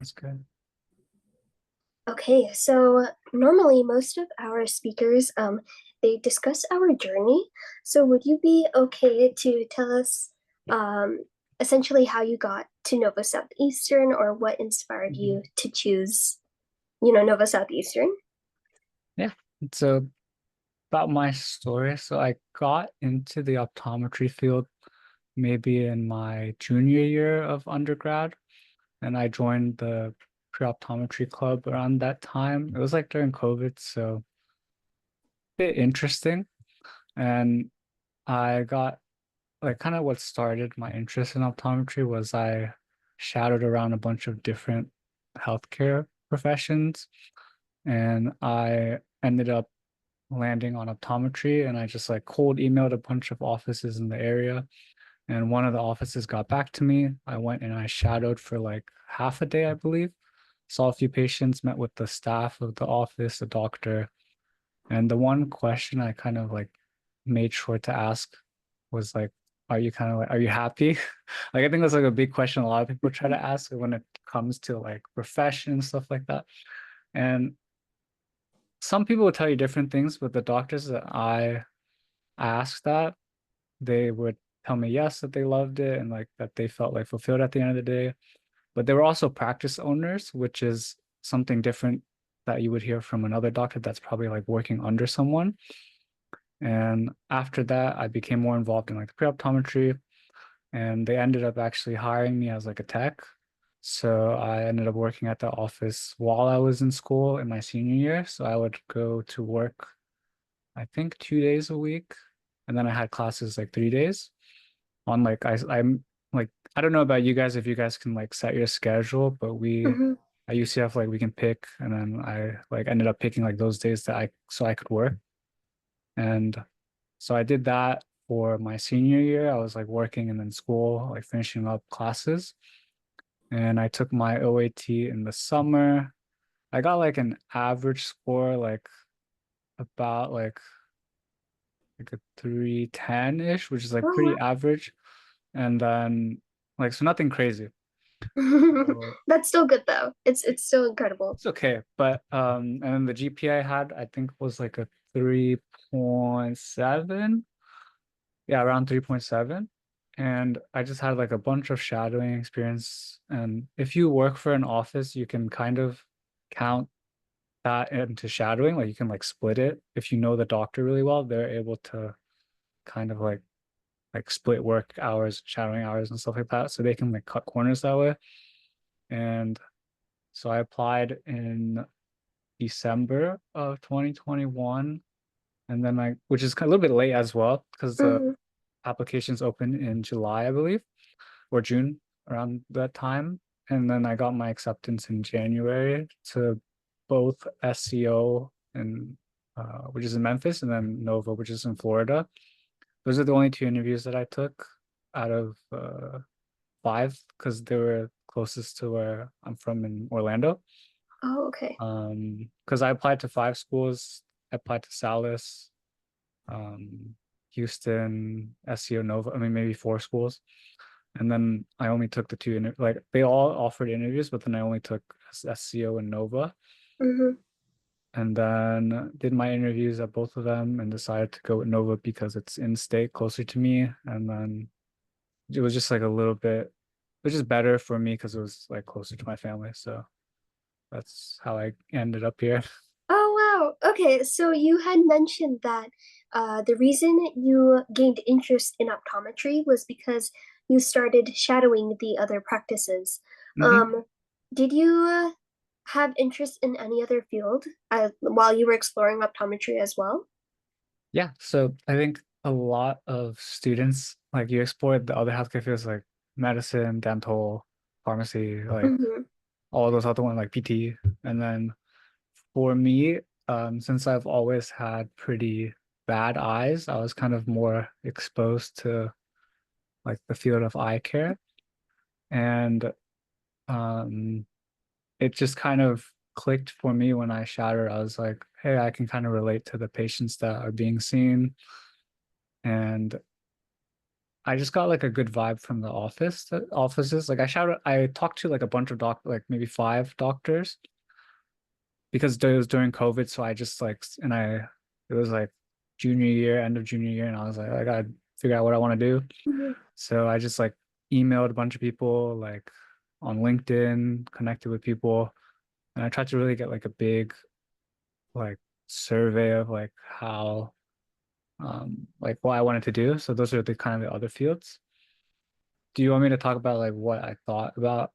That's good. Okay, so normally most of our speakers they discuss our journey. So would you be okay to tell us um essentially how you got to Nova Southeastern or what inspired Mhm. you to choose, Nova Southeastern? Yeah. So about my story. So I got into the optometry field maybe in my junior year of undergrad, and I joined the pre-optometry club around that time. It was like during COVID, so a bit interesting. And I got like kind of what started my interest in optometry was I shadowed around a bunch of different healthcare professions, and I ended up landing on optometry, and I just like cold emailed a bunch of offices in the area, and one of the offices got back to me. I went and I shadowed for like half a day, I believe. Saw a few patients, met with the staff of the office, the doctor, and the one question I kind of like made sure to ask was like, are you kind of like, are you happy? Like I think that's like a big question a lot of people try to ask when it comes to like profession and stuff like that. And some people will tell you different things, but the doctors that I asked that, they would tell me yes, that they loved it and like that they felt like fulfilled at the end of the day. But they were also practice owners, which is something different that you would hear from another doctor that's probably like working under someone. And after that, I became more involved in like the pre-optometry, and they ended up actually hiring me as like a tech. So I ended up working at the office while I was in school in my senior year. So I would go to work, I think 2 days a week, and then I had classes like 3 days on like I'm like I don't know about you guys if you guys can like set your schedule, but we Hmm. I used to have like we can pick, and then I like ended up picking like those days that I could work. And so I did that for my senior year. I was like working and then school, like finishing up classes. And I took my OAT in the summer. I got like an average score, like about like a 310-ish, which is like Oh, pretty average. And then like so nothing crazy. wow. So That's still good though. It's still incredible. it's okay. But and then the GPA I had, I think was like a 3.7. Yeah, around 3.7. And I just had like a bunch of shadowing experience. And if you work for an office, you can kind of count that into shadowing. Like you can like split it. If you know the doctor really well, they're able to kind of like split work hours, shadowing hours and stuff like that. So they can like cut corners that way. And so I applied in December of 2021. And then which is a little bit late as well, because the Hmm. applications open in July, I believe, or June around that time. And then I got my acceptance in January to both SCO and which is in Memphis, and then Nova, which is in Florida. Those are the only two interviews that I took out of five because they were closest to where I'm from in Orlando. Oh, okay. Because I applied to five schools. I applied to Salis, um, Houston, SCO Nova. I mean, maybe four schools. And then I only took the two, like they all offered interviews, but then I only took SCO and Nova. Hmm. And then did my interviews at both of them and decided to go with Nova because it's in state closer to me. And then it was just like a little bit, it was just better for me because it was like closer to my family. So that's how I ended up here. Oh, wow. Okay, so you had mentioned that the reason you gained interest in optometry was because you started shadowing the other practices. Hmm. Um, did you have interest in any other field while you were exploring optometry as well? Yeah. So I think a lot of students, like you explored the other healthcare fields like medicine, dental, pharmacy, like Hmm. all those other ones like PT. And then for me, since I've always had pretty bad eyes, I was kind of more exposed to like the field of eye care. And um, it just kind of clicked for me when I shattered. I was like, hey, I can kind of relate to the patients that are being seen. And I just got like a good vibe from the offices. Like I talked to like a bunch of like maybe five doctors because it was during COVID. So I just like, it was like junior year, end of junior year. And I was like, I gotta figure out what I want to do. Mhm. So I just like emailed a bunch of people like on LinkedIn, connected with people. And I tried to really get like a big like survey of like how, like what I wanted to do. So those are the kind of the other fields. Do you want me to talk about like what I thought about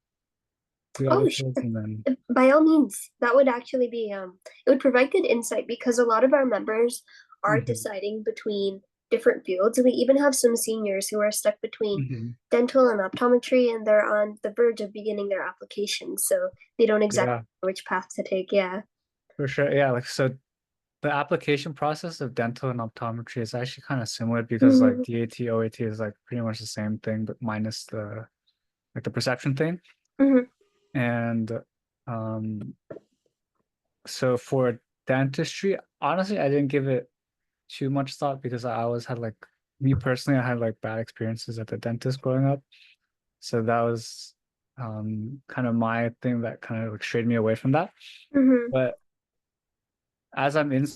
the other Oh, fields sure. and then By all means, that would actually be it would provide good insight because a lot of our members are Mhm, deciding between different fields. We even have some seniors who are stuck between mhm. dental and optometry and they're on the verge of beginning their application, so they don't exactly Yeah, know which path to take. Yeah. for sure. Yeah, like so the application process of dental and optometry is actually kind of similar because like Mhm. DAT, OAT is like pretty much the same thing, but minus the like the perception thing. Mhm. And um so for dentistry, honestly, I didn't give it too much thought because I always had like me personally, I had like bad experiences at the dentist growing up. So that was kind of my thing that kind of like strayed me away from that. Mhm. But as I'm in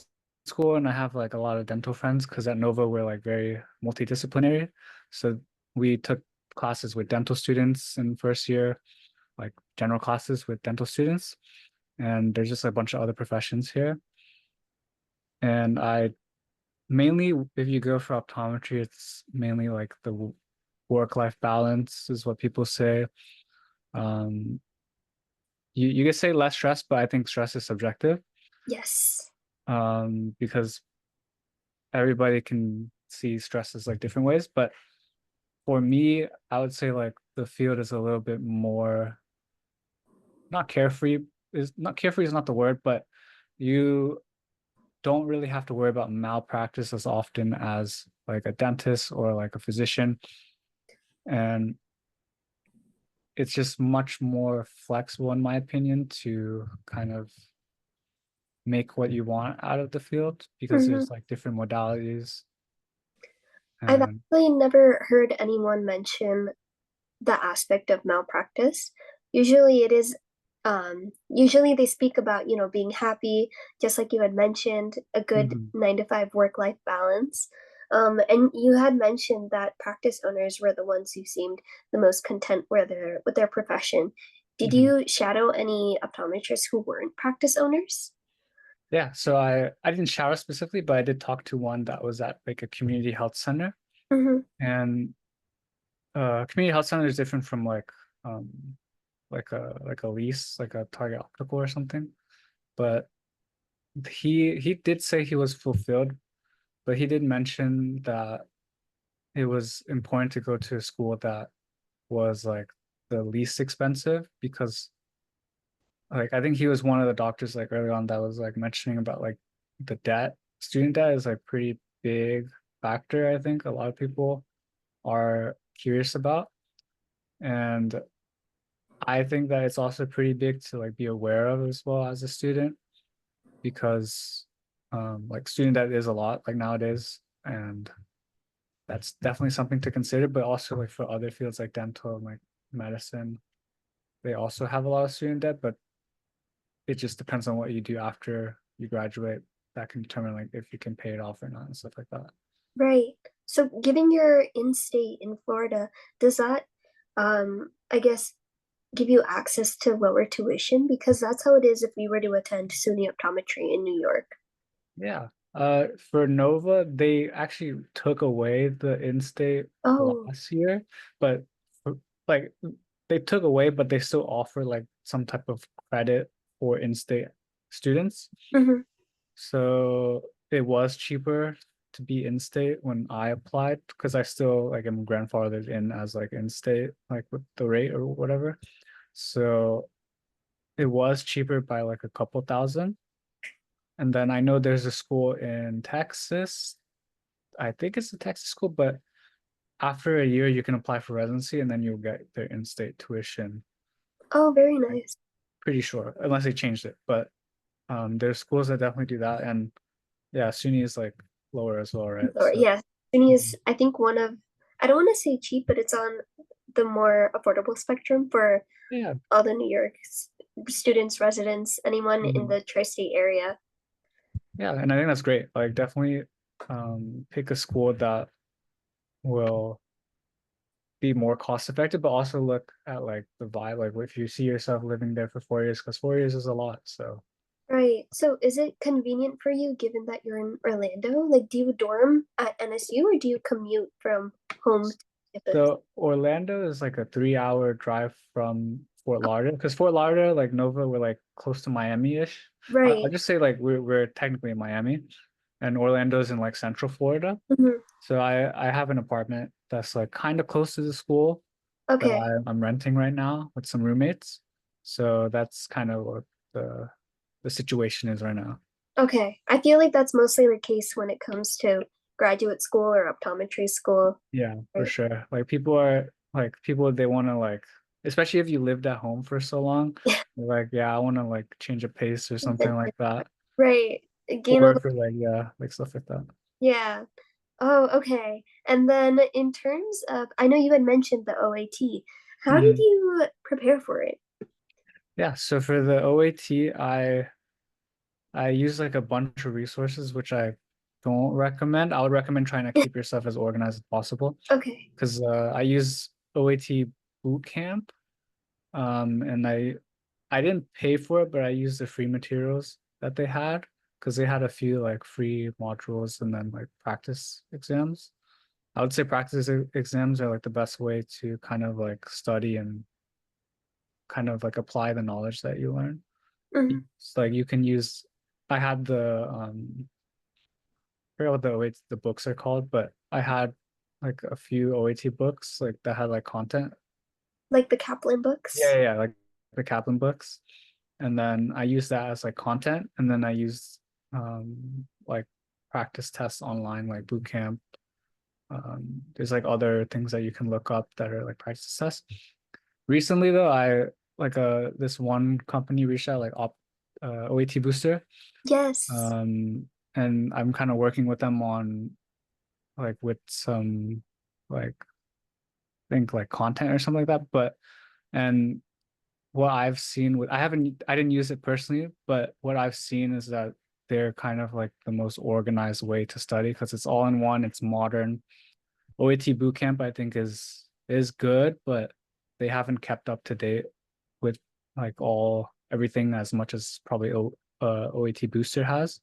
school and I have like a lot of dental friends, because at Nova we're like very multidisciplinary. So we took classes with dental students in first year, like general classes with dental students. And there's just a bunch of other professions here. And I mainly, if you go for optometry, it's mainly like the work-life balance is what people say. Um, you could say less stress, but I think stress is subjective. Yes. Because everybody can see stress as like different ways. But for me, I would say like the field is a little bit more not carefree is not the word, but you don't really have to worry about malpractice as often as like a dentist or like a physician. And it's just much more flexible, in my opinion, to kind of make what you want out of the field because Mhm. there's like different modalities. I've And actually never heard anyone mention the aspect of malpractice. Usually it is usually they speak about, being happy, just like you had mentioned, a good mhm, 9 to 5 work-life balance. And you had mentioned that practice owners were the ones who seemed the most content with their profession. Did mhm. you shadow any optometrists who weren't practice owners? Yeah, so I didn't shower specifically, but I did talk to one that was at like a community health center. Mm-hmm. And community health center is different from um like a lease, like a Target Optical or something. But he did say he was fulfilled, but he did mention that it was important to go to a school that was like the least expensive because like I think he was one of the doctors like early on that was like mentioning about like the debt. Student debt is like pretty big factor, I think a lot of people are curious about. And I think that it's also pretty big to like be aware of as well as a student because like student debt is a lot like nowadays and that's definitely something to consider, but also like for other fields like dental and like medicine, they also have a lot of student debt, but it just depends on what you do after you graduate. That can determine like if you can pay it off or not and stuff like that. Right. So, given your in-state in Florida, does that, I guess, give you access to lower tuition? Because that's how it is if we were to attend SUNY optometry in New York. Yeah. For Nova, they actually took away the in-state Oh, last year, but like they took away, but they still offer like some type of credit for in-state students. hmm. So it was cheaper to be in-state when I applied because I still like am grandfathered in as like in-state, like with the rate or whatever. So it was cheaper by like a couple thousand. And then I know there's a school in Texas. I think it's a Texas school, but after a year you can apply for residency and then you'll get their in-state tuition. Oh, very I'm nice. pretty sure, unless they changed it. But there's schools that definitely do that. And yeah, SUNY is like lower as well, right? Or So yes, SUNY is, mhm. I think, one of, I don't want to say cheap, but it's on the more affordable spectrum for Yeah. all the New York students, residents, anyone in Mhm. the tri-state area. Yeah, and I think that's great. Like definitely pick a school that will be more cost effective, but also look at like the vibe. Like if you see yourself living there for 4 years, because 4 years is a lot. So Right. So is it convenient for you given that you're in Orlando? Like, do you dorm at NSU or do you commute from home to campus? so Orlando is like a 3 hour drive from Fort Lauderdale. Because Fort Lauderdale, like Nova, we're like close to Miami-ish. I'll Right. just say like we're technically in Miami, and Orlando's in like Central Florida. Mhm. So I have an apartment that's like kind of close to the school that Okay. I'm renting right now with some roommates. So that's kind of what the situation is right now. Okay. I feel like that's mostly the case when it comes to graduate school or optometry school, Yeah, for right? sure. Like people are like people they want to like especially if you lived at home for so long, they're like yeah, I want to like change a pace or something like that. Right. Gain a Or little, for like yeah, like stuff like that. yeah. Oh, okay. And then in terms of, I know you had mentioned the OAT. How did Mhm. you prepare for it? Yeah, so for the OAT, I use like a bunch of resources which I don't recommend. I would recommend trying to keep yourself as organized as possible Okay. because I use OAT Bootcamp. And I didn't pay for it, but I used the free materials that they had because they had a few like free modules and then like practice exams. I would say practice exams are like the best way to kind of like study and kind of like apply the knowledge that you learn. Mhm. It's like you can use I had I forget what the OAT the books are called, but I had like a few OAT books like that had like content. Like the Kaplan books? Yeah, like the Kaplan books. And then I use that as like content. And then I use like practice tests online, like boot camp. There's like other things that you can look up that are like practice tests. Recently though, I like this one company reached out like OAT Booster. Yes. Um, and I'm kind of working with them on like with some like I think like content or something like that. But and what I've seen with I didn't use it personally, but what I've seen is that they're kind of like the most organized way to study because it's all in one, it's modern. OAT Bootcamp I think is good, but they haven't kept up to date with like all everything as much as probably OAT Booster has.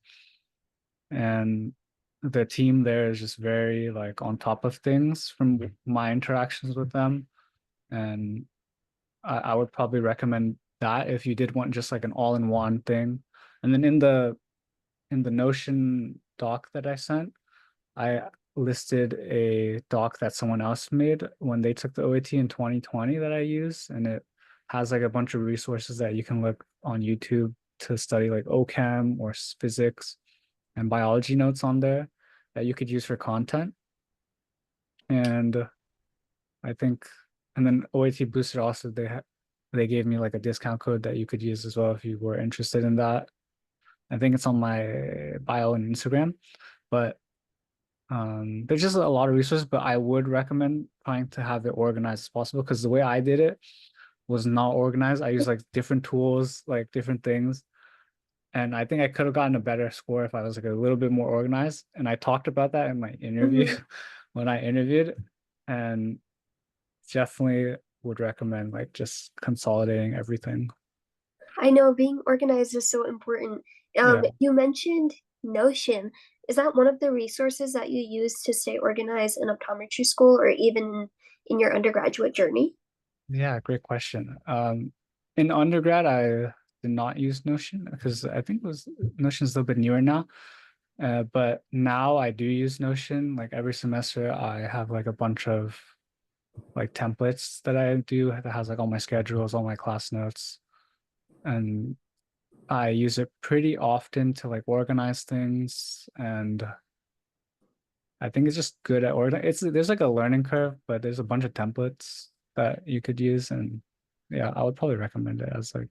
And the team there is just very like on top of things from my interactions with them. And I would probably recommend that if you did want just like an all-in-one thing. And then in the Notion doc that I sent, I listed a doc that someone else made when they took the OAT in 2020 that I use, and it has like a bunch of resources that you can look on YouTube to study like OChem or physics and biology notes on there that you could use for content. And I think, and then OAT Booster also they gave me like a discount code that you could use as well if you were interested in that. I think it's on my bio and Instagram, but there's just a lot of resources. But I would recommend trying to have it organized as possible because the way I did it was not organized. I used like different tools, like different things, and I think I could have gotten a better score if I was like a little bit more organized. And I talked about that in my interview Mhm. when I interviewed, and definitely would recommend like just consolidating everything. I know being organized is so important. Yeah. You mentioned Notion. Is that one of the resources that you use to stay organized in optometry school or even in your undergraduate journey? Yeah, great question. In undergrad, I did not use Notion because I think it was Notion's a little bit newer now. But now I do use Notion. Like every semester, I have like a bunch of like templates that I do that has like all my schedules, all my class notes, and I use it pretty often to like organize things. And I think it's just good at order. It's there's like a learning curve, but there's a bunch of templates that you could use, and yeah, I would probably recommend it as like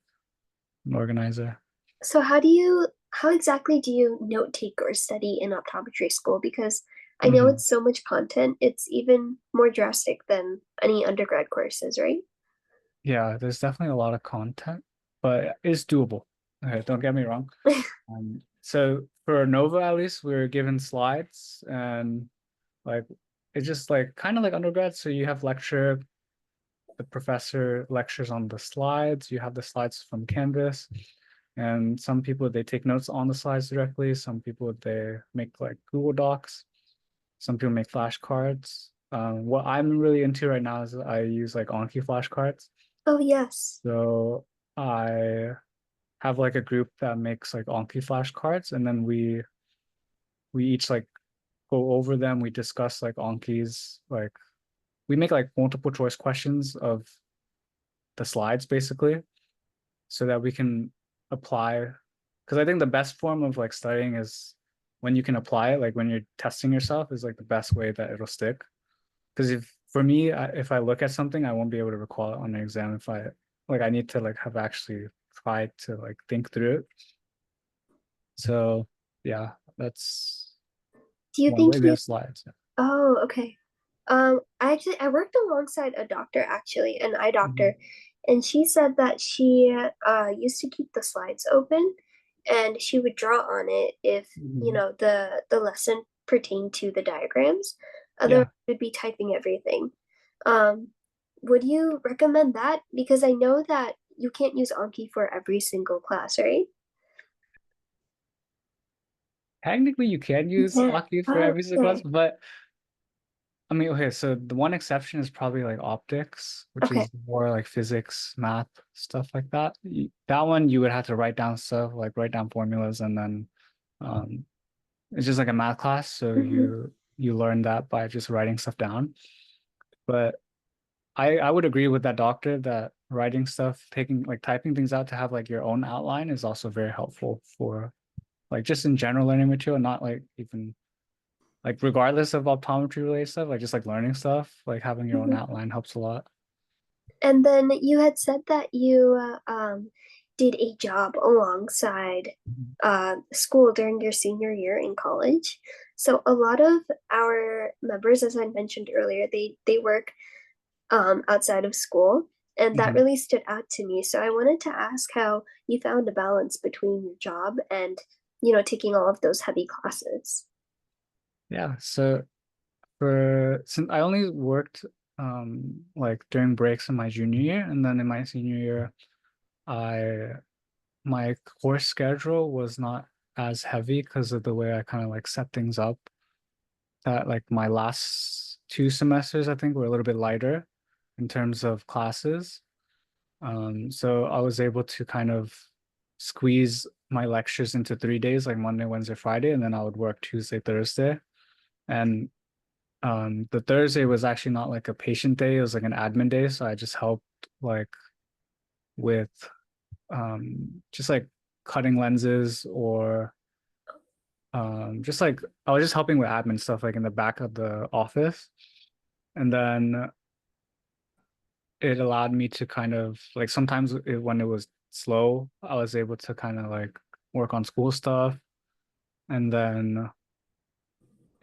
an organizer. So how exactly do you note take or study in optometry school? Because I know Mhm. it's so much content, it's even more drastic than any undergrad courses, right? Yeah, there's definitely a lot of content, but it's doable. Okay, don't get me wrong. So for Nova, at least, we are given slides and like it's just like kind of like undergrad. So you have lecture, the professor lectures on the slides, you have the slides from Canvas, and some people they take notes on the slides directly. Some people they make like Google Docs. Some people make flashcards. What I'm really into right now is I use like Anki flashcards. Oh, yes. So I have like a group that makes like Anki flashcards, and then we each like go over them. We discuss like Anki's like we make like multiple choice questions of the slides basically, so that we can apply. Because I think the best form of like studying is when you can apply it, like when you're testing yourself, is like the best way that it'll stick. Because if for me, if I look at something, I won't be able to recall it on an exam if I like I need to like have actually tried to like think through it. So yeah, that's Do you one think way. We you have slides. Oh, okay. I worked alongside a doctor actually, an eye Mhm. doctor, and she said that she used to keep the slides open and she would draw on it if, Mhm. the lesson pertained to the diagrams. Otherwise, Yeah, it would be typing everything. Um, would you recommend that? Because I know that you can't use Anki for every single class, right? technically you can use Yeah. Aki for Oh, every single class, okay. but I mean, okay, so the one exception is probably like optics, which Okay. is more like physics, math, stuff like that. That one you would have to write down stuff, like write down formulas, and then um, it's just like a math class, so Hmm. you learn that by just writing stuff down. But I would agree with that doctor that writing stuff, taking like typing things out to have like your own outline is also very helpful for like just in general learning material, not like even like regardless of optometry related stuff, like just like learning stuff, like having your own Hmm. outline helps a lot. And then you had said that you did a job alongside Mhm. school during your senior year in college. So a lot of our members, as I mentioned earlier, they work outside of school, and that Mhm. really stood out to me. So I wanted to ask how you found a balance between your job and taking all of those heavy classes. Yeah, so for since I only worked like during breaks in my junior year, and then in my senior year, I my course schedule was not as heavy because of the way I kind of like set things up. That like my last two semesters, I think, were a little bit lighter in terms of classes. So I was able to kind of squeeze my lectures into 3 days, like Monday, Wednesday, Friday, and then I would work Tuesday, Thursday. And the Thursday was actually not like a patient day, it was like an admin day. So I just helped like with just like cutting lenses or just like I was just helping with admin stuff like in the back of the office. And then it allowed me to kind of like sometimes when it was slow, I was able to kind of like work on school stuff. And then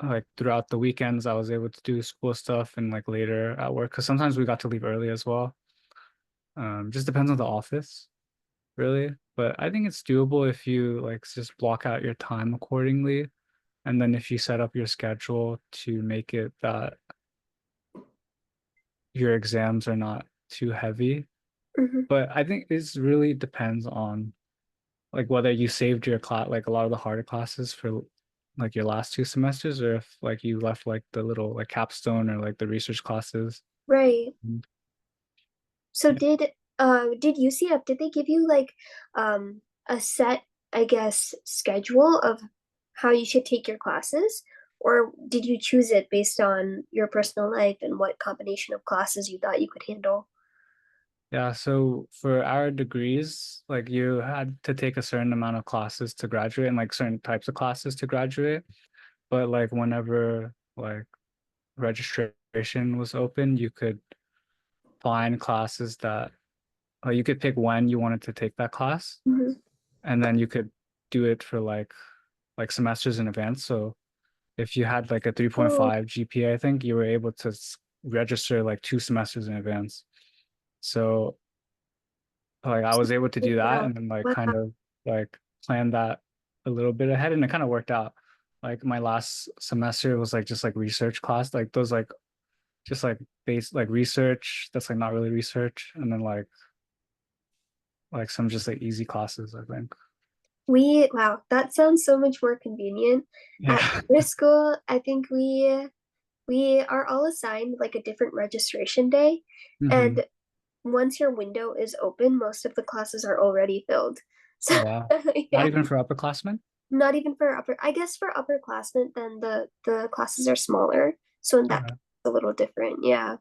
like throughout the weekends, I was able to do school stuff and like later at work because sometimes we got to leave early as well. Just depends on the office, really. But I think it's doable if you like just block out your time accordingly. And then if you set up your schedule to make it that your exams are not too heavy. Hmm. But I think it's really depends on like whether you saved your class, like a lot of the harder classes for like your last two semesters, or if like you left like the little like capstone or like the research classes. Right. Mm. So Yeah. did UCF, did they give you like a set, I guess, schedule of how you should take your classes? Or did you choose it based on your personal life and what combination of classes you thought you could handle? Yeah, so for our degrees, like you had to take a certain amount of classes to graduate and like certain types of classes to graduate. But like whenever like registration was open, you could find classes that you could pick when you wanted to take that class, Hmm. and then you could do it for like semesters in advance. So if you had like a Oh, 3.5 GPA, I think you were able to register like 2 semesters in advance. So like I was able to do that yeah. and then like Wow. kind of like plan that a little bit ahead and it kind of worked out. Like my last semester was like just like research class, like those like just like base like research that's like not really research and then like some just like easy classes, I think. Wow, that sounds so much more convenient. At Yeah. your school, I think we are all assigned like a different registration day, Hmm. and once your window is open, most of the classes are already filled. So Oh wow. Not yeah, even for upperclassmen? not even for I guess for upperclassmen, then the classes are smaller. So in that case, Okay. it's a little different, yeah.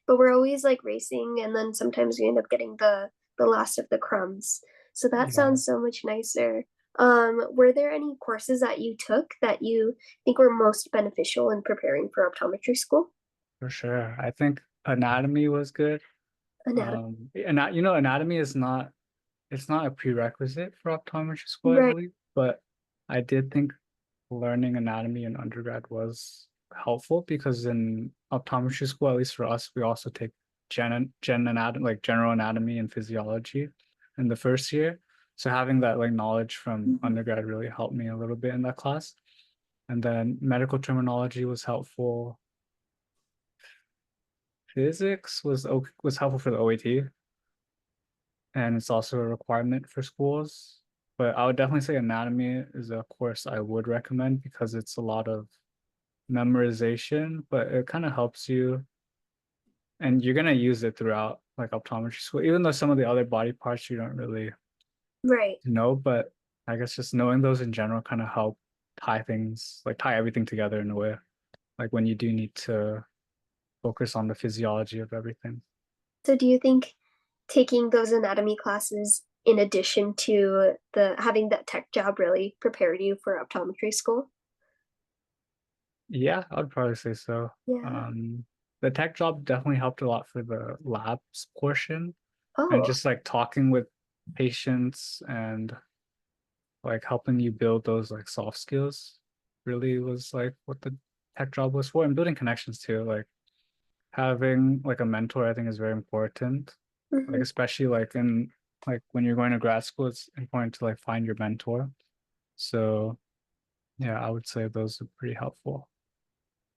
But we're always like racing, and then sometimes we end up getting the last of the crumbs. So that Yeah, sounds so much nicer. Were there any courses that you took that you think were most beneficial in preparing for optometry school? for sure. I think anatomy was good. Anatomy. And you know, anatomy is not it's not a prerequisite for optometry school, I Right. believe, but I did think learning anatomy in undergrad was helpful because in optometry school, at least for us, we also take gen anatomy, like general anatomy and physiology in the first year. So having that like knowledge from Mhm. undergrad really helped me a little bit in that class. And then medical terminology was helpful. Physics was helpful for the OAT, and it's also a requirement for schools. But I would definitely say anatomy is a course I would recommend because it's a lot of memorization, but it kind of helps you and you're gonna use it throughout like optometry school, even though some of the other body parts you don't really Right. know, but I guess just knowing those in general kind of help tie things, like tie everything together in a way. Like when you do need to focus on the physiology of everything. So do you think taking those anatomy classes in addition to the having that tech job really prepared you for optometry school? Yeah, I'd probably say so. Yeah. Um, the tech job definitely helped a lot for the labs portion and Oh. just like talking with patients and like helping you build those like soft skills really was like what the tech job was for and building connections too. Like having like a mentor, I think is very important. Like Mhm. especially like in like when you're going to grad school, it's important to like find your mentor. So yeah, I would say those are pretty helpful.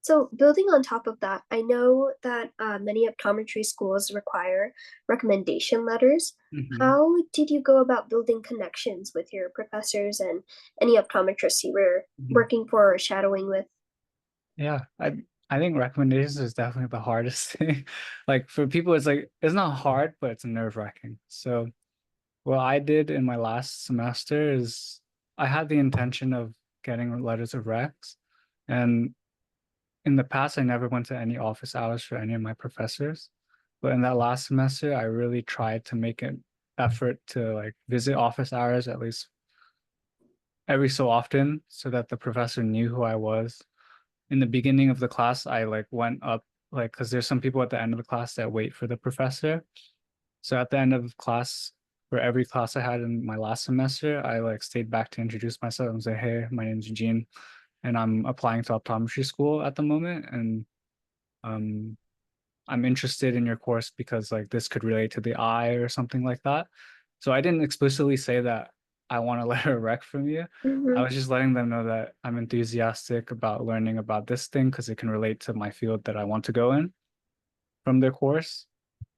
So, building on top of that, I know that many optometry schools require recommendation letters. Mhm. How did you go about building connections with your professors and any optometrists you were Mhm. working for or shadowing with? Yeah, I think recommendations is definitely the hardest thing. Like for people, it's like it's not hard, but it's nerve-wracking. So what I did in my last semester is I had the intention of getting letters of recs, and in the past I never went to any office hours for any of my professors. But in that last semester, I really tried to make an effort to like visit office hours at least every so often so that the professor knew who I was in the beginning of the class, I like went up like because there's some people at the end of the class that wait for the professor. So at the end of class, for every class I had in my last semester, I like stayed back to introduce myself and say, "Hey, my name's Eugene, and I'm applying to optometry school at the moment, and um, I'm interested in your course because like this could relate to the eye or something like that." So I didn't explicitly say that I want to letter a rec from you. I Hmm. was just letting them know that I'm enthusiastic about learning about this thing because it can relate to my field that I want to go in from their course.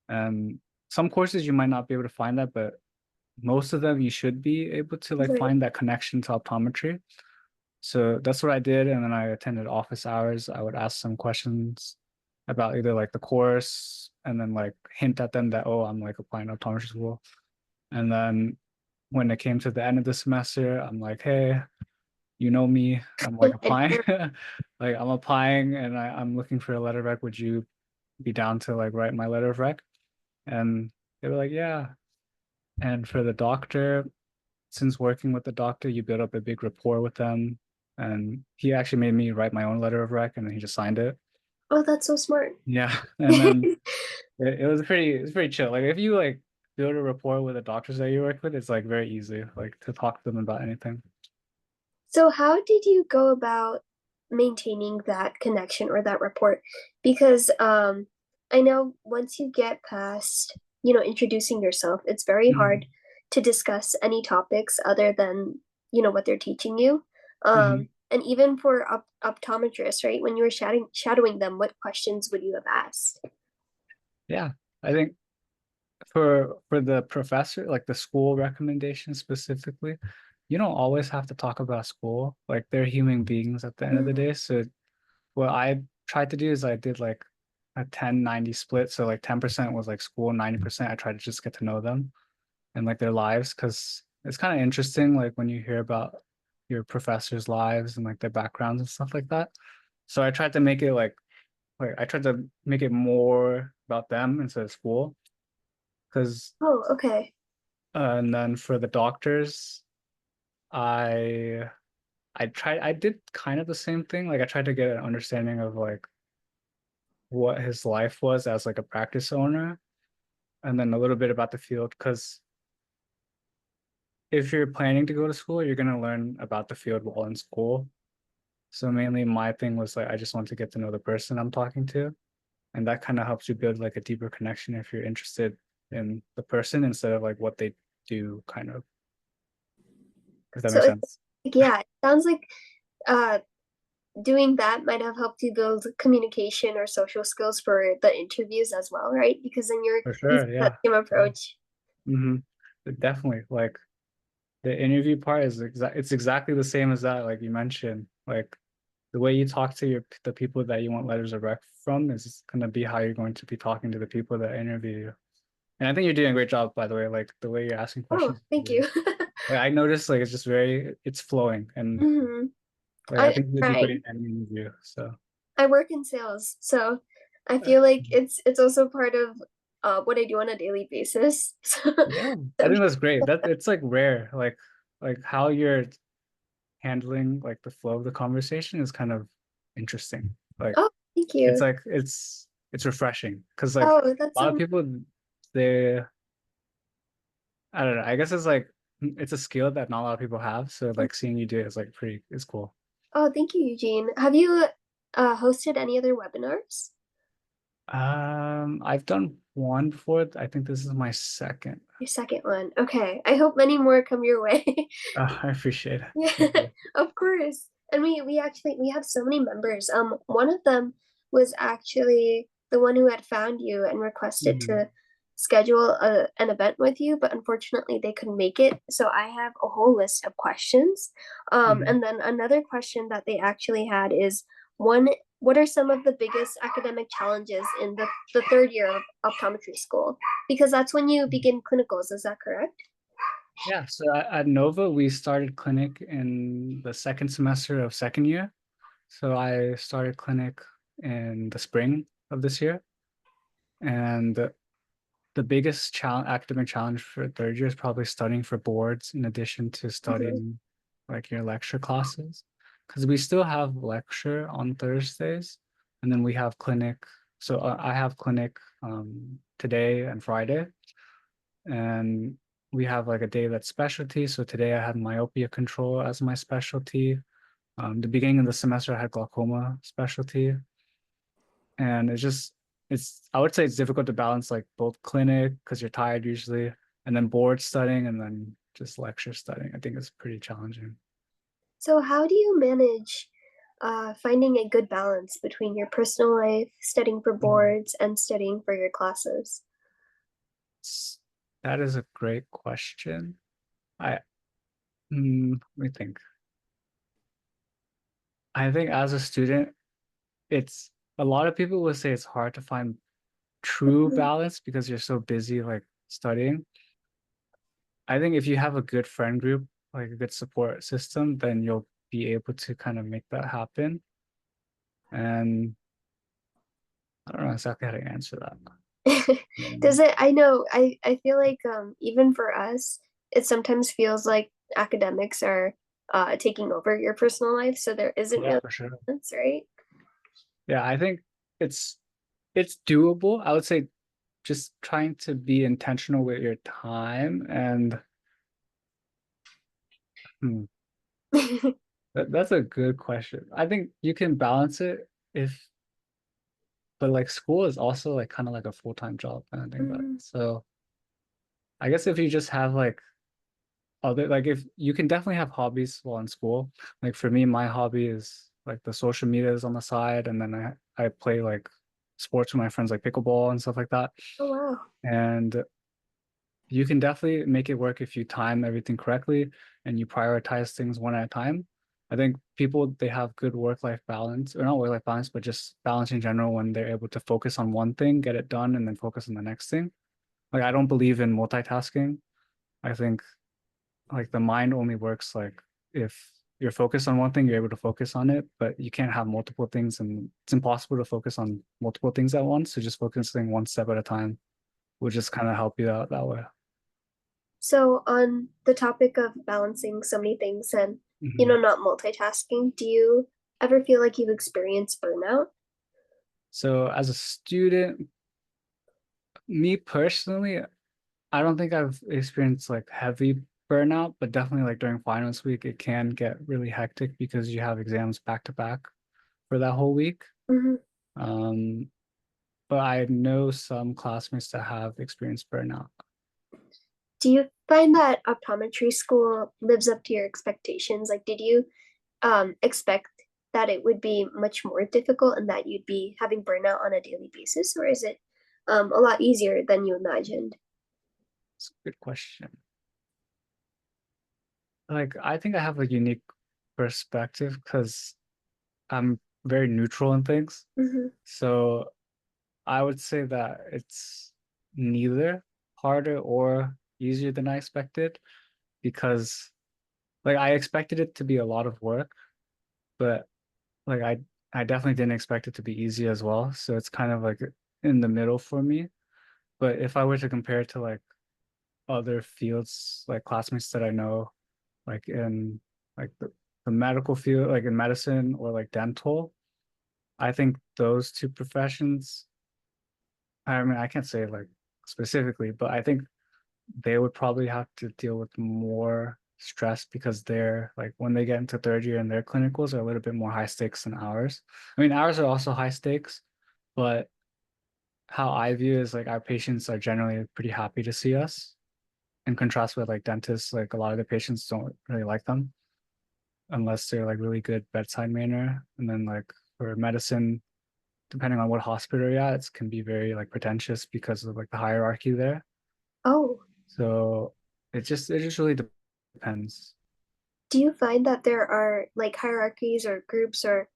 And some courses you might not be able to find that, but most of them you should be able to like Right. find that connection to optometry. So that's what I did. And then I attended office hours. I would ask some questions about either like the course and then like hint at them that, oh, I'm like applying to optometry school. And then when it came to the end of the semester, I'm like, hey, you know me. I'm like applying. Like I'm applying and I'm looking for a letter of rec. Would you be down to like write my letter of rec? And they were like, yeah. And for the doctor, since working with the doctor, you build up a big rapport with them. And he actually made me write my own letter of rec and then he just signed it. Oh, that's so smart. Yeah. And then it was pretty chill. Like if you like build a rapport with the doctors that you work with, it's like very easy, like to talk to them about anything. So, how did you go about maintaining that connection or that rapport because I know once you get past, introducing yourself, it's very hard Mhm. to discuss any topics other than, what they're teaching you. Mhm. And even for optometrists, right? When you were shadowing them, what questions would you have asked? Yeah, I think for the professor, like the school recommendation specifically, you don't always have to talk about school. Like they're human beings at the end of the Mhm. day. So what I tried to do is I did like a 10-90 split. So like 10% was like school, 90% I tried to just get to know them and like their lives because it's kind of interesting like when you hear about your professors' lives and like their backgrounds and stuff like that. So I tried to make it like I tried to make it more about them instead of school because Oh, okay. and then for the doctors, I I did kind of the same thing. Like I tried to get an understanding of like what his life was as like a practice owner and then a little bit about the field because if you're planning to go to school, you're going to learn about the field while in school. So mainly my thing was like I just want to get to know the person I'm talking to, and that kind of helps you build like a deeper connection if you're interested in the person instead of like what they do, kind of, if that So makes sense. yeah, it sounds like uh doing that might have helped you build communication or social skills for the interviews as well, right? Because then you're For using sure, that yeah. same approach. Mm-hmm. Definitely. Like the interview part is it's exactly the same as that, like you mentioned. Like the way you talk to the people that you want letters of rec from is gonna be how you're going to be talking to the people that interview you. And I think you're doing a great job, by the way. Like the way you're asking Oh, questions. thank you. Like I noticed like it's just it's flowing and hmm like I I'm think you'll do great trying. in any interview. So I work in sales, so I uh, feel like it's also part of what I do on a daily basis. So, yeah, I I'm think sure. that's great. That it's like rare. Like how you're handling like the flow of the conversation is kind of interesting. Like Oh, thank it's you. like it's refreshing because like Oh, that's a lot of so. people they I don't know. I guess it's like it's a skill that not a lot of people have. So like seeing you do it is like pretty is cool. Oh, thank you, Eugene. Have you hosted any other webinars? I've done one before. I think this is my second. Your second one. Okay. I hope many more come your way. I appreciate it. Yeah, Thank you. of course. And we actually we have so many members. One of them was actually the one who had found you and requested Mhm. to schedule an event with you, but unfortunately they couldn't make it. So I have a whole list of questions. Mhm. And then another question that they actually had is one, what are some of the biggest academic challenges in the third year of optometry school? Because that's when you begin clinicals, is that correct? Yeah, so at Nova, we started clinic in the second semester of second year. So I started clinic in the spring of this year. And the biggest academic challenge for third year is probably studying for boards in addition to Mhm. studying like your lecture classes. Because we still have lecture on Thursdays, and then we have clinic. So I have clinic today and Friday, and we have like a day that's specialty. So today I had myopia control as my specialty. The beginning of the semester I had glaucoma specialty, and it's I would say it's difficult to balance like both clinic because you're tired usually, and then board studying, and then just lecture studying. I think it's pretty challenging. So, how do you manage finding a good balance between your personal life, studying for Mhm. boards, and studying for your classes? That is a great question. I let me think. I think as a student, it's a lot of people would say it's hard to find true Mhm. balance because you're so busy like studying. I think if you have a good friend group, like a good support system, then you'll be able to kind of make that happen. And I don't know exactly how to answer that. Does Um, it? I know. I feel like even for us, it sometimes feels like academics are taking over your personal life, so there isn't yeah, really for sure. balance, right? Yeah, I think it's it's doable. I would say just trying to be intentional with your time and hmm, That's a good question. I think you can balance it if, but like school is also like kind of like a full-time job kind of thing about it. Mm, So I guess if you just have like other, like if you can definitely have hobbies while in school. Like for me, my hobby is like the social media is on the side, and then I play like sports with my friends like pickleball and stuff like that. oh wow. And you can definitely make it work if you time everything correctly and you prioritize things one at a time. I think people they have good work-life balance, or not work-life balance, but just balance in general when they're able to focus on one thing, get it done, and then focus on the next thing. Like I don't believe in multitasking. I think like the mind only works like if you're focused on one thing, you're able to focus on it, but you can't have multiple things, and it's impossible to focus on multiple things at once. So just focusing one step at a time will just kind of help you out that way. So on the topic of balancing so many things and, Mhm. not multitasking, do you ever feel like you've experienced burnout? So as a student, me personally, I don't think I've experienced like heavy burnout, but definitely like during finals week, it can get really hectic because you have exams back to back for that whole week. Hmm. Um, but I know some classmates that have experienced burnout. Do you find that optometry school lives up to your expectations? Like, did you expect that it would be much more difficult and that you'd be having burnout on a daily basis, or is it a lot easier than you imagined? It's a good question. Like, I think I have a unique perspective because I'm very neutral in things. Hmm. So I would say that it's neither harder or easier than I expected because like I expected it to be a lot of work, but like I definitely didn't expect it to be easy as well. So it's kind of like in the middle for me. But if I were to compare it to like other fields, like classmates that I know, like in like the medical field, like in medicine or like dental, I think those two professions, I mean, I can't say like specifically, but I think they would probably have to deal with more stress because they're like when they get into third year and their clinicals are a little bit more high stakes than ours. I mean, ours are also high stakes, but how I view is like our patients are generally pretty happy to see us. In contrast with like dentists, like a lot of the patients don't really like them unless they're like really good bedside manner. And then like for medicine, depending on what hospital you're at, it can be very like pretentious because of like the hierarchy there. Oh, So it just really depends. do you find that there are like hierarchies or groups or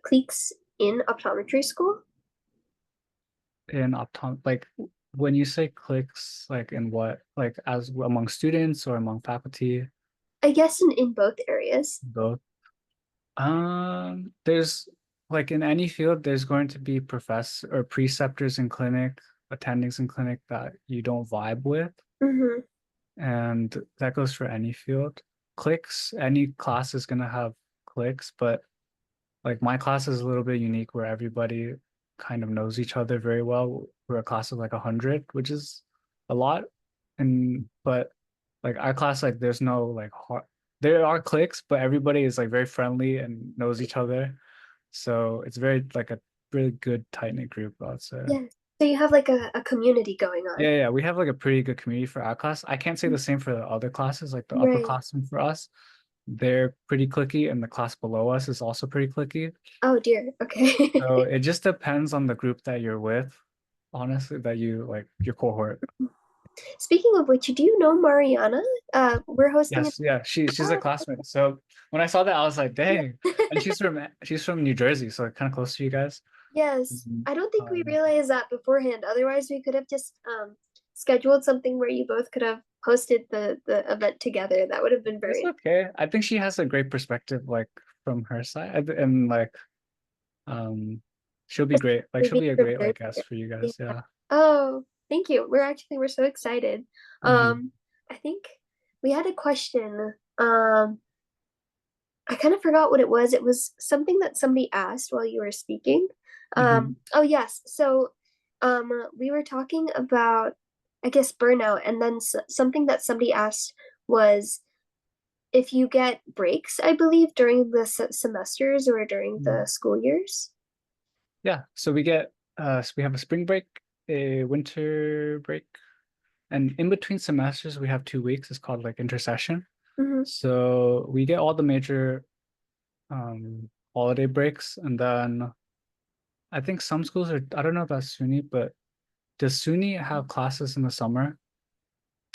cliques in optometry school? In optom like when you say clicks, like in what, like as among students or among faculty, I guess in both areas. both. There's like in any field, there's going to be professor or preceptors in clinic, attendings in clinic that you don't vibe with, Hmm. and that goes for any field. Clicks, any class is gonna have clicks, but like my class is a little bit unique where everybody kind of knows each other very well. We're a class of like 100, which is a lot, and but like our class, like there's no like hard, there are cliques, but everybody is like very friendly and knows each other. So it's very like a really good tight knit group, I'd say. Yes. So you have like a community going on. Yeah, we have like a pretty good community for our class. I can't say the same for the other classes, like the Right. upperclassmen for us. They're pretty clicky, and the class below us is also pretty clicky. Oh dear. Okay. So it just depends on the group that you're with, honestly, that you like your cohort. Speaking of which, do you know Mariana? We're hosting Yes, yeah, she's a Oh, classmate. So when I saw that, I was like, dang. And she's from New Jersey, so kind of close to you guys. yes. Mhm. I don't think we Um, realized that beforehand. Otherwise, we could have just scheduled something where you both could have hosted the event together. That would have been it's very okay. I think she has a great perspective, like from her side, and like um, she'll be great. Like she'll being be a great prepared like guest for. for you Yeah. guys. Yeah. Oh, thank you. We're so excited. Hmm. I think we had a question. I kind of forgot what it was. It was something that somebody asked while you were speaking. Hmm. Oh yes. So, we were talking about, I guess, burnout, and then something that somebody asked was, if you get breaks, I believe, during the semesters or during the Mm. school years. Yeah, so we have a spring break, a winter break, and in between semesters we have 2 weeks. It's called like intercession. Hmm. So we get all the major holiday breaks, and then I think some schools are, I don't know about SUNY, but does SUNY have classes in the summer?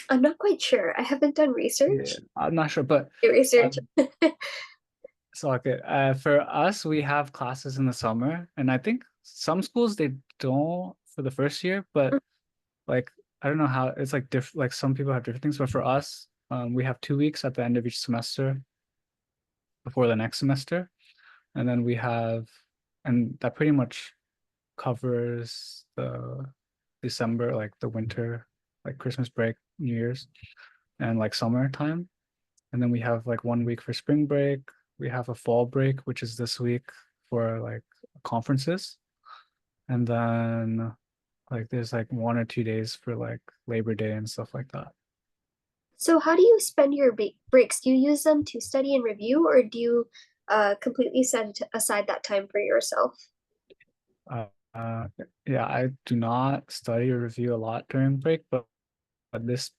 I'm not quite sure. I haven't done Yeah, research. I'm not sure, but Research. um, so okay, for us, we have classes in the summer, and I think some schools they don't for the first year, but like I don't know how it's like like some people have different things, but for us, we have 2 weeks at the end of each semester before the next semester, and then we have, and that pretty much covers the December, like the winter, like Christmas break, New Year's, and like summertime. And then we have like 1 week for spring break. We have a fall break, which is this week for like conferences. And then like there's like 1 or 2 days for like Labor Day and stuff like that. So, how do you spend your breaks? Do you use them to study and review, or do you completely set aside that time for yourself? Uh, uh, yeah, I do not study or review a lot during break, but this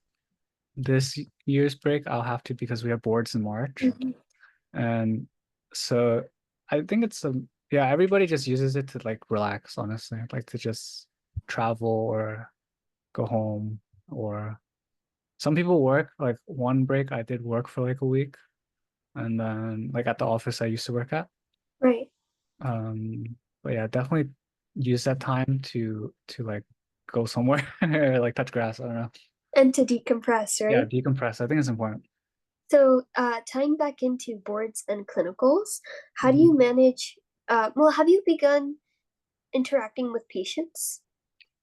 year's break I'll have to because we have boards in March. Mhm. And so I think it's yeah, everybody just uses it to like relax, honestly, like to just travel or go home, or some people work. Like one break I did work for like a week, and then like at the office I used to work at. Right. Um, but yeah, definitely use that time to like go somewhere or like touch grass. I don't know. And to decompress, Yeah, right? decompress. I think it's important. So, tying back into boards and clinicals, how do you Mhm. manage? Well, have you begun interacting with patients?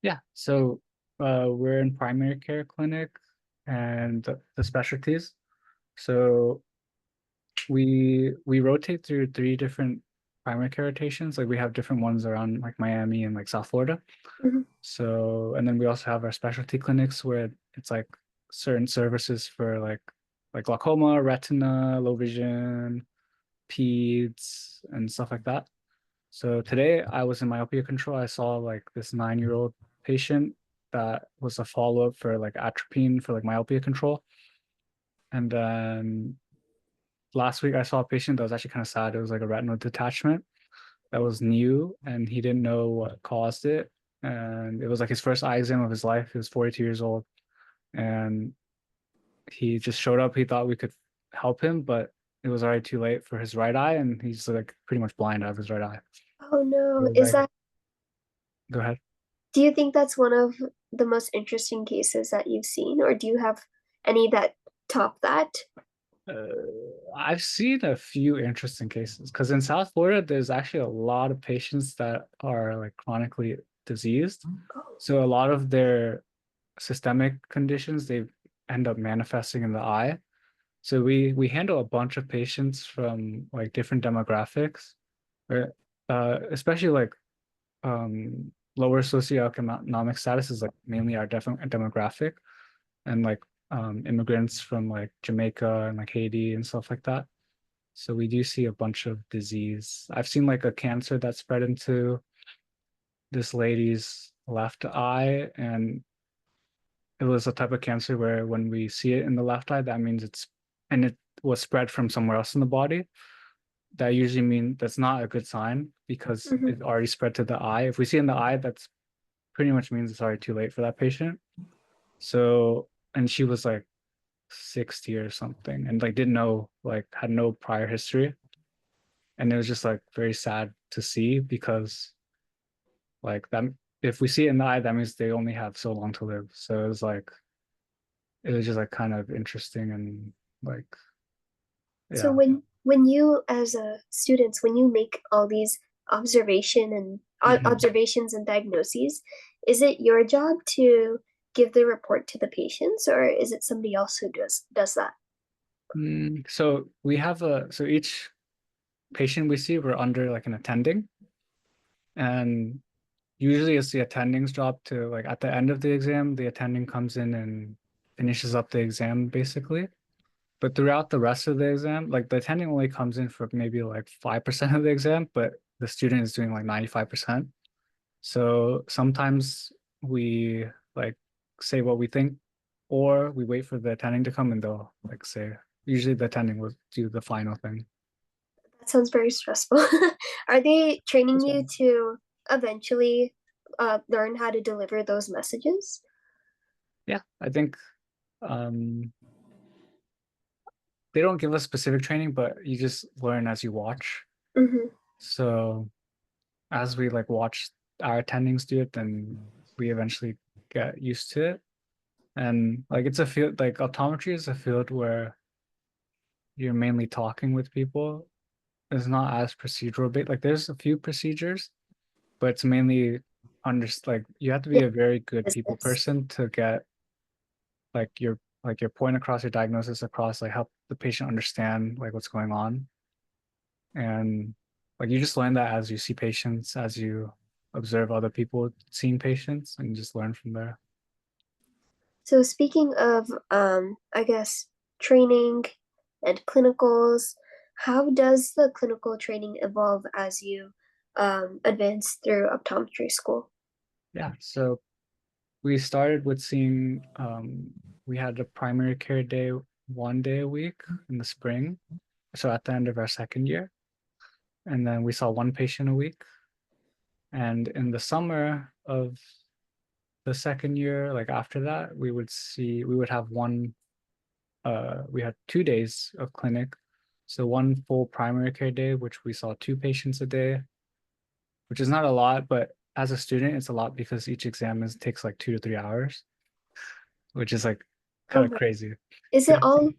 Yeah, so we're in primary care clinic and the specialties. So we rotate through 3 different primary care rotations. Like we have different ones around like Miami and like South Florida. Mhm. So and then we also have our specialty clinics where it's like certain services for like glaucoma, retina, low vision, peds, and stuff like that. So today I was in myopia control. I saw like this 9-year-old patient that was a follow-up for like atropine for like myopia control. And then last week I saw a patient that was actually kind of sad. It was like a retinal detachment that was new and he didn't know what caused it. And it was like his first eye exam of his life. He was 42 years old and he just showed up. He thought we could help him, but it was already too late for his right eye and he's like pretty much blind out of his right eye. Oh no, So is like, that, go ahead. do you think that's one of the most interesting cases that you've seen, or do you have any that top that? Uh, I've seen a few interesting cases because in South Florida, there's actually a lot of patients that are like chronically diseased. Oh. So a lot of their systemic conditions, they end up manifesting in the eye. So we handle a bunch of patients from like different demographics, right? Especially like lower socioeconomic status is like mainly our demographic and like immigrants from like Jamaica and like Haiti and stuff like that. So we do see a bunch of disease. I've seen like a cancer that spread into this lady's left eye, and it was a type of cancer where when we see it in the left eye, that means and it was spread from somewhere else in the body. That usually means that's not a good sign because Mhm. it already spread to the eye. If we see it in the eye, that's pretty much means it's already too late for that patient. So, and she was like 60 or something and like didn't know, like had no prior history. And it was just like very sad to see because like that if we see it in the eye, that means they only have so long to live. So it was just like kind of interesting and like So yeah. when you as a students, when you make all these Mhm. observations and diagnoses, is it your job to give the report to the patients, or is it somebody else who does that? So we have so each patient we see, we're under like an attending, and usually it's the attending's job to like at the end of the exam, the attending comes in and finishes up the exam basically. But throughout the rest of the exam, like the attending only comes in for maybe like 5% of the exam, but the student is doing like 95%. So sometimes we like say what we think, or we wait for the attending to come and they'll like say, usually the attending will do the final thing. That sounds very stressful. Are they training This you one. to eventually learn how to deliver those messages? Yeah, I think um they don't give us specific training, but you just learn as you watch. Mm-hmm. So as we like watch our attendings do it, then we eventually get used to it. And like it's a field like optometry is a field where you're mainly talking with people. It's not as procedural based. Like there's a few procedures, but it's mainly under like you have to Yeah, be a very good people business. person to get like your point across, your diagnosis across, like help the patient understand like what's going on. And like you just learn that as you see patients, as you observe other people seeing patients, and you just learn from there. So speaking of, I guess training and clinicals, how does the clinical training evolve as you advance through optometry school? Yeah. So we started with seeing we had a primary care day 1 day a week in the spring. So at the end of our second year. And then we saw one patient a week. And in the summer of the second year, like after that, we would have we had 2 days of clinic. So one full primary care day, which we saw two patients a day, which is not a lot, but as a student, it's a lot because each exam takes like 2 to 3 hours, which is like kind Oh, of crazy. is it all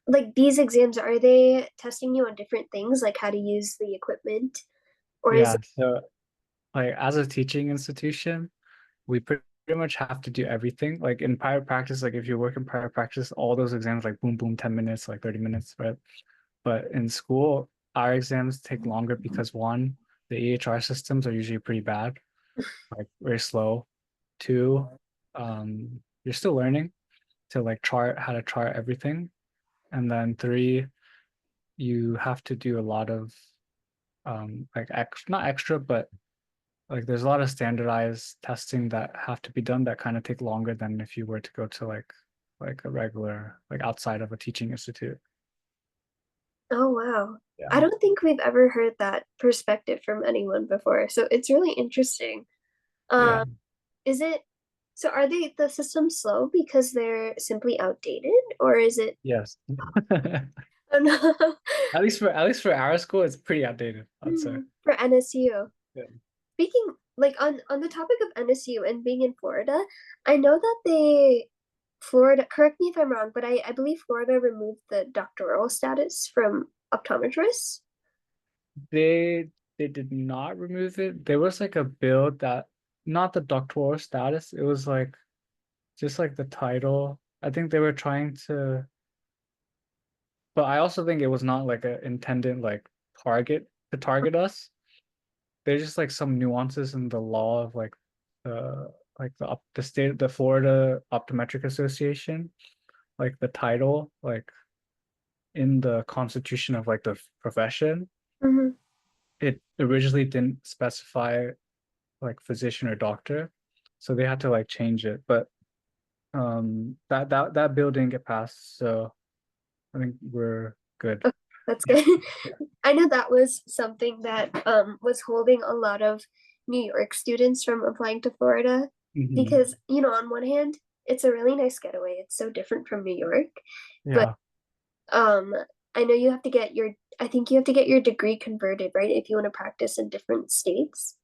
like these exams, are they testing you on different things, like how to use the equipment? Or is Yeah. it, So like as a teaching institution, we pretty much have to do everything. Like in private practice, like if you work in private practice, all those exams like boom, boom, 10 minutes, like 30 minutes, right? But in school, our exams take longer because one, the EHR systems are usually pretty bad, like very slow. Two, you're still learning to like chart how to chart everything. And then three, you have to do a lot of like not extra, but like there's a lot of standardized testing that have to be done that kind of take longer than if you were to go to like a regular like outside of a teaching institute. oh wow. I Yeah. don't think we've ever heard that perspective from anyone before. So it's really interesting. Yeah. Um, is it, so are they the systems slow because they're simply outdated, or is it, Yes. oh no, At least for our school, it's pretty outdated, I'd say. for NSU? Yeah. Speaking like on the topic of NSU and being in Florida, I know that Florida, correct me if I'm wrong, but I believe Florida removed the doctoral status from optometrists. They they did not remove it. There was like a bill that not the doctoral status, it was like just like the title. I think they were trying to, but I also think it was not like a intended like target us. There's just like some nuances in the law of the state the Florida Optometric Association, like the title, like in the constitution of like the profession, Hmm. it originally didn't specify like physician or doctor, so they had to like change it. But that bill didn't get passed, so I think we're good. Okay, that's Yeah. good. I know that was something that was holding a lot of New York students from applying to Florida Hmm. because, on one hand, it's a really nice getaway. It's so different from New York, but Yeah. um I know you have to get your I think you have to get your degree converted, right? If you want to practice in different states.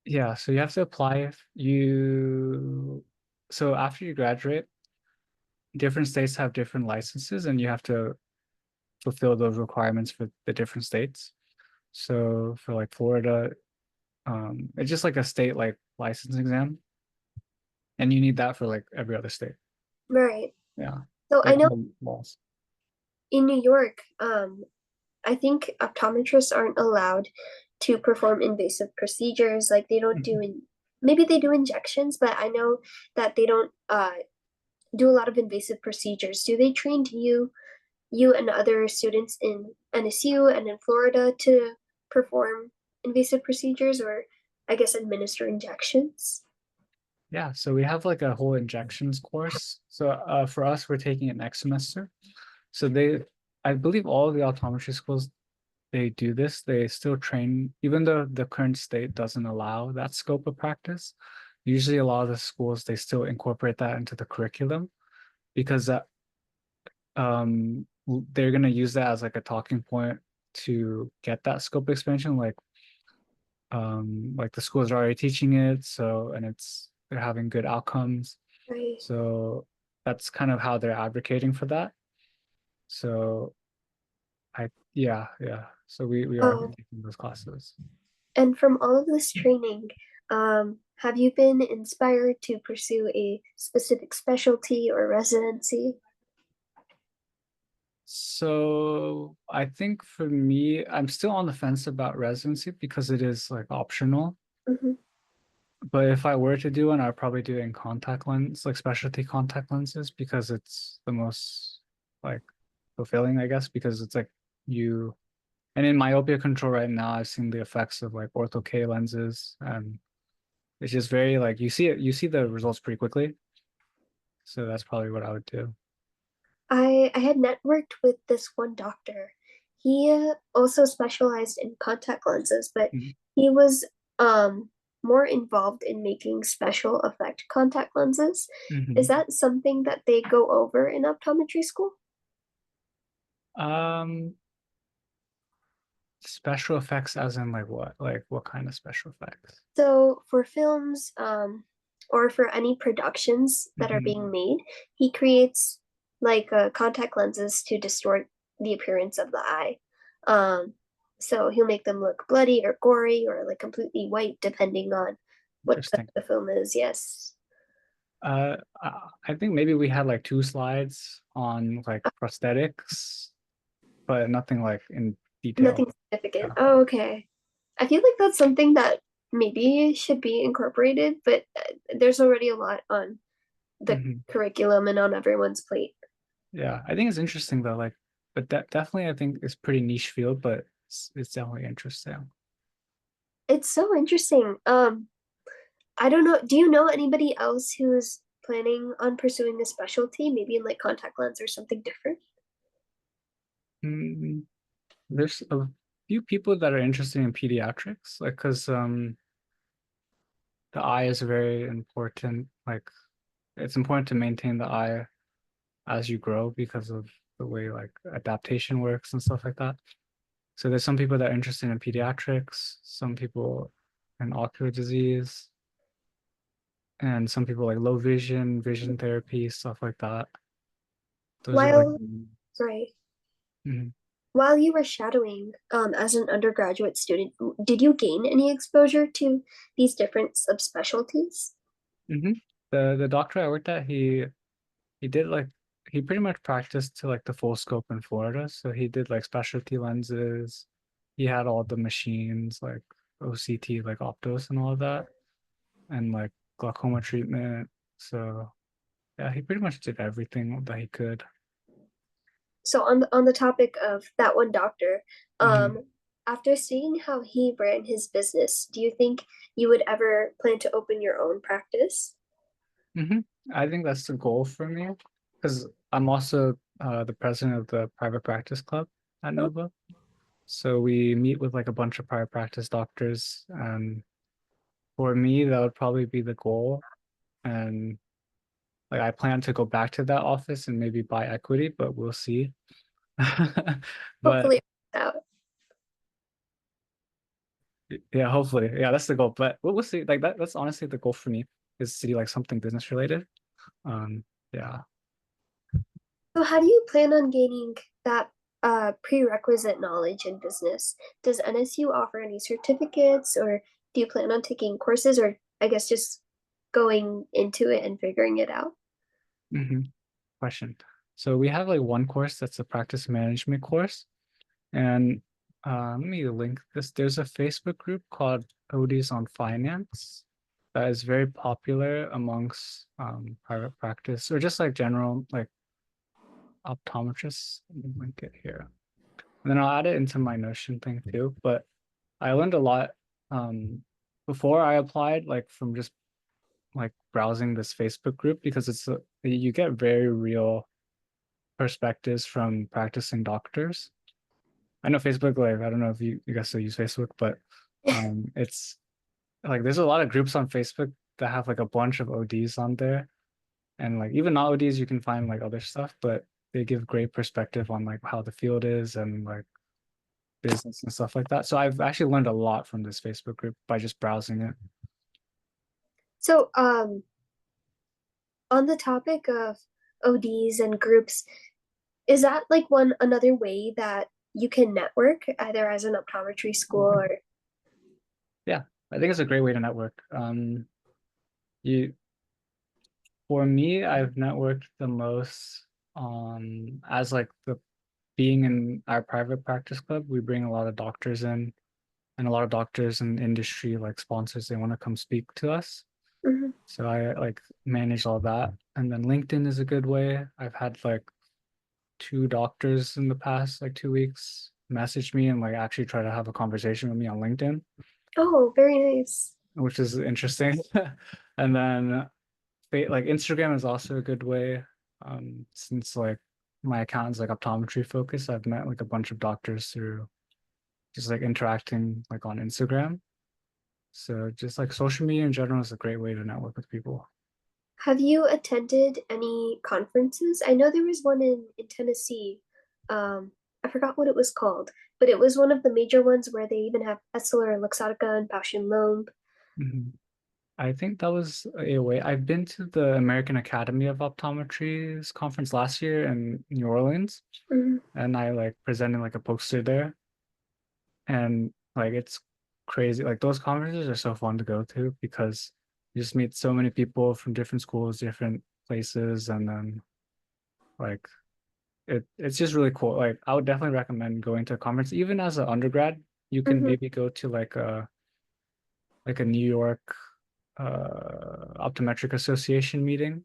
Yeah, so you have to apply if you so after you graduate, different states have different licenses and you have to fulfill those requirements for the different states. So for like Florida, it's just like a state like license exam, and you need that for like every other state. Right. Yeah, So I like know the laws. in New York, I think optometrists aren't allowed to perform invasive procedures. Like they don't do Mhm. in maybe they do injections, but I know that they don't do a lot of invasive procedures. Do they train you you and other students in NSU and in Florida to perform invasive procedures or, I guess, administer injections? Yeah, so we have like a whole injections course. So for us, we're taking it next semester. So I believe all of the optometry schools, they do this. They still train, even though the current state doesn't allow that scope of practice. Usually, a lot of the schools, they still incorporate that into the curriculum because they're going to use that as like a talking point to get that scope expansion. Like the schools are already teaching it, so and they're having good outcomes. Right. So that's kind of how they're advocating for that. So yeah. So we are Oh, taking those classes. and from all of this training, have you been inspired to pursue a specific specialty or residency? So I think for me, I'm still on the fence about residency because it is like optional. Mhm. But if I were to do one, I'd probably do it in contact lens, like specialty contact lenses, because it's the most like fulfilling, I guess, because it's like you and in myopia control right now, I've seen the effects of like ortho K lenses, and it's just very like you see the results pretty quickly. So that's probably what I would do. I had networked with this one doctor. He also specialized in contact lenses, but Mhm. he was more involved in making special effect contact lenses. Is Mhm. that something that they go over in optometry school? Um, Special effects as in like what? Like what kind of special effects? So for films, or for any productions that are Hmm. being made, he creates like contact lenses to distort the appearance of the eye. Um, so he'll make them look bloody or gory or like completely white, depending on what Interesting. the film is. Yes, I think maybe we had like two slides on like prosthetics, but nothing like in nothing detail. significant. Yeah. Oh, okay. I feel like that's something that maybe should be incorporated, but there's already a lot on the Hmm. curriculum and on everyone's plate. Yeah. I think it's interesting though, like, but that definitely I think it's pretty niche field, but it's definitely interesting. It's so interesting. I don't know. Do you know anybody else who's planning on pursuing a specialty, maybe in like contact lens or something different? Mm, there's a few people that are interested in pediatrics, like because the eye is very important. Like it's important to maintain the eye as you grow because of the way like adaptation works and stuff like that. So there's some people that are interested in pediatrics, some people in ocular disease, and some people like low vision, vision therapy, stuff like that. Those are like, While right, mhm. while you were shadowing as an undergraduate student, did you gain any exposure to these different subspecialties? Mhm. The doctor I worked at, he did like he pretty much practiced to like the full scope in Florida. So he did like specialty lenses. He had all the machines like OCT, like Optos and all of that, and like glaucoma treatment. So yeah, he pretty much did everything that he could. So on the topic of that one doctor, Hmm. after seeing how he ran his business, do you think you would ever plan to open your own practice? Hmm. I think that's the goal for me because I'm also the president of the private practice club at Nova. So we meet with like a bunch of private practice doctors, and for me, that would probably be the goal. And like I plan to go back to that office and maybe buy equity, but we'll see. But Hopefully, it works out. yeah, hopefully, yeah, that's the goal. But we'll see. Like that's honestly the goal for me is to do like something business related. Um, yeah. So, how do you plan on gaining that prerequisite knowledge in business? Does NSU offer any certificates, or do you plan on taking courses, or I guess just going into it and figuring it out? Hmm. Question. So we have like one course that's a practice management course, and let me link this. There's a Facebook group called ODs on Finance that is very popular amongst private practice or just like general like optometrist. Let me link it here. And then I'll add it into my Notion thing too. But I learned a lot before I applied, like from just like browsing this Facebook group because you get very real perspectives from practicing doctors. I know Facebook, like I don't know if you guys still use Facebook, but it's like there's a lot of groups on Facebook that have like a bunch of ODs on there. And like even not ODs, you can find like other stuff, but they give great perspective on like how the field is and like business and stuff like that. So I've actually learned a lot from this Facebook group by just browsing it. So, on the topic of ODs and groups, is that like one another way that you can network either as an optometry school or Yeah, I think it's a great way to network. You For me, I've networked the most as like the being in our private practice club, we bring a lot of doctors in and a lot of doctors in industry like sponsors, they want to come speak to us. Mhm. So I like manage all that. And then LinkedIn is a good way. I've had like two doctors in the past like 2 weeks message me and like actually try to have a conversation with me on LinkedIn, Oh, very nice. which is interesting. And then like Instagram is also a good way. Since like my account is like optometry focused, I've met like a bunch of doctors through just like interacting like on Instagram. So just like social media in general is a great way to network with people. Have you attended any conferences? I know there was one in Tennessee. I forgot what it was called, but it was one of the major ones where they even have Essilor, Luxottica, and Bausch and Lomb. Mhm. I think that was a way. I've been to the American Academy of Optometry's conference last year in New Orleans, Mhm. and I like presented like a poster there. And like it's crazy. Like those conferences are so fun to go to because you just meet so many people from different schools, different places, and then like it's just really cool. Like I would definitely recommend going to a conference. Even as an undergrad, you can Mhm. maybe go to like a New York optometric association meeting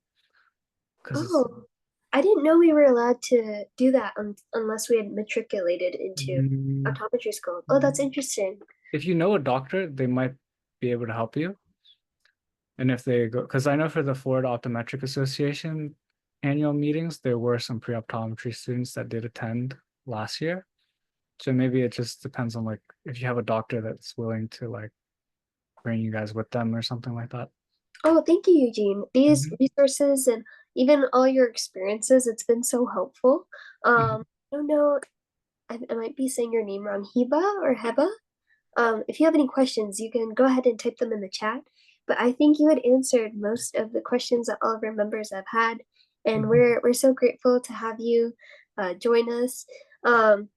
because it's Oh, I didn't know we were allowed to do that unless we had matriculated into mm, optometry school. Oh, that's interesting. if you know a doctor, they might be able to help you. And if they go, because I know for the Florida Optometric Association annual meetings, there were some pre-optometry students that did attend last year. So maybe it just depends on like if you have a doctor that's willing to like bring you guys with them or something like that. Oh, thank you, Eugene. These Mhm. resources and even all your experiences, it's been so helpful. Mhm. I don't know, I might be saying your name wrong, Heba or Heba. If you have any questions, you can go ahead and type them in the chat. But I think you had answered most of the questions that all of our members have had, and Mhm. we're so grateful to have you join us. Um,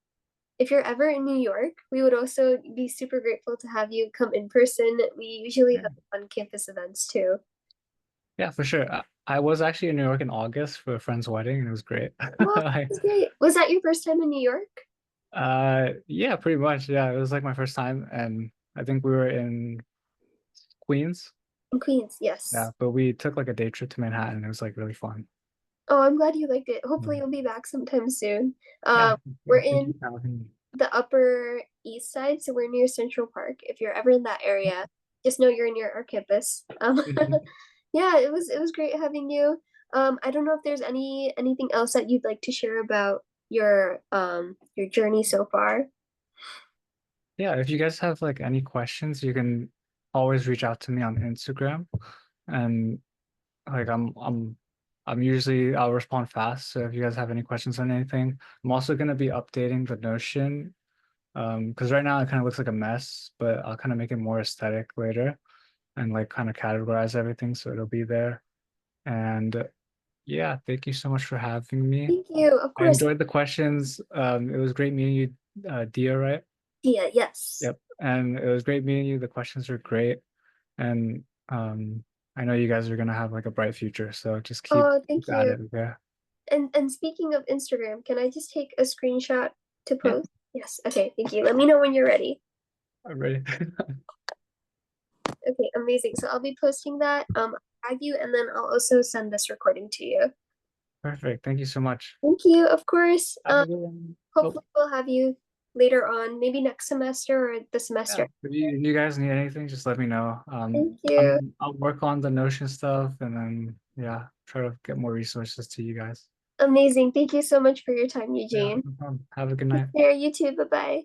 if you're ever in New York, we would also be super grateful to have you come in person. We usually Yeah. have on-campus events too. Yeah, for sure. I was actually in New York in August for a friend's wedding and it was great. Wow, Like, that's great. Was that your first time in New York? yeah, pretty much. Yeah, it was like my first time and I think we were in Queens. In Queens, Yeah, yes. but we took like a day trip to Manhattan and it was like really fun. Oh, I'm glad you liked it. Hopefully Mm. you'll be back sometime soon. Yeah, We're thank in you for having me. the Upper East Side, so we're near Central Park. If you're ever in that area, just know you're near our campus. Mhm. Yeah, it was great having you. I don't know if there's anything else that you'd like to share about your journey so far. Yeah, if you guys have like any questions, you can always reach out to me on Instagram. And like I'm usually I'll respond fast. So if you guys have any questions on anything, I'm also gonna be updating the Notion. Because right now it kind of looks like a mess, but I'll kind of make it more aesthetic later and like kind of categorize everything so it'll be there. And yeah, thank you so much for having me. Thank you. Of I course. enjoyed the questions. It was great meeting you, Dia, right? Yeah, yes. Yep. And it was great meeting you. The questions were great. And I know you guys are gonna have like a bright future. So just Oh, keep thank at you. it. Okay. And speaking of Instagram, can I just take a screenshot to Yeah, post? Yes. Okay, thank you. Let me know when you're ready. I'm ready. Okay, amazing. So I'll be posting that. I'll tag you and then I'll also send this recording to you. Perfect. Thank you so much. Thank you. Of course, Have a good one. Oh, hopefully we'll have you later on, maybe next semester or the yeah. semester. If you guys need anything, just let me know. Thank you. I'll work on the Notion stuff and then yeah, try to get more resources to you guys. Amazing. Thank you so much for your time, Yeah, Eugene. no problem. Have a good Take night. care. You too. Bye bye.